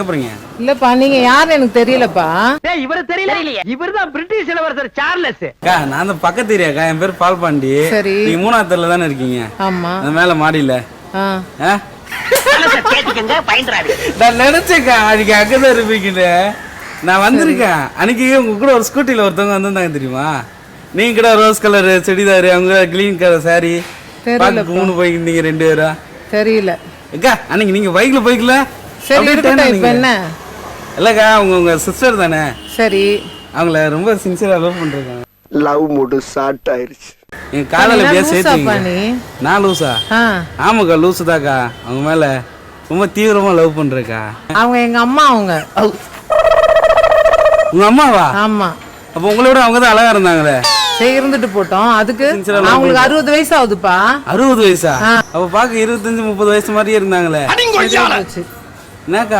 இல்லப்பா நீங்க யாரு எனக்கு தெரியலப்பா. இவரு தெரியல, இவர்தான் பிரிட்டிஷ் இளவரசர் சார்லஸ். நான் அந்த பக்கத்து ஏரியாக்கா, என் பேர் பால் பாண்டி. சரி. நீங்க 3ஆவது தெருல தானே இருக்கீங்க? ஆமா. அந்த மேல மாடியில. நான் நினைச்சேக்கா அன்னைக்கு அங்கதான் இருப்பீங்கன்னு. நான் வந்திருக்கேன் அன்னைக்கு உங்க கூட ஒரு ஸ்கூட்டில ஒருத்தவங்க வந்திருந்தாங்க தெரியுமா? நீங்க கூட ரோஸ் கலர் செடிதாரு, அவங்க கிரீன் கலர் சாரி மூணு போயிருந்தீங்க 2 பேரும். தெரியல அக்கா அன்னைக்கு நீங்க பைக்ல போய்க்கல. சரி இருக்கட்டும். இப்ப என்ன? இல்லக்கா உங்க சிஸ்டர் தானே? சரி. அவங்கள ரொம்ப சின்சியரா லவ் பண்றாங்க. லவ் மூடு ஸ்டார்ட் ஆயிருச்சு. என் காலையில எப்படியா சேர்த்துங்க. நான் லூசா? ஆமாக்கா லூசு தாக்கா. அவங்க மேல ரொம்ப தீவிரமா லவ் பண்றேக்கா. அவங்க எங்க அம்மா. அவங்க உங்க அம்மாவா? ஆமா. அப்ப உங்களை விட அவங்க தான் அழகா இருந்தாங்களே. சரி இருந்துட்டு போட்டோம். அதுக்கு அவங்களுக்கு 60 வயசு ஆகுதுப்பா. 60 வயசா? அப்ப பாக்க 25-30 வயசு மாதிரியே இருந்தாங்களே. என்னக்கா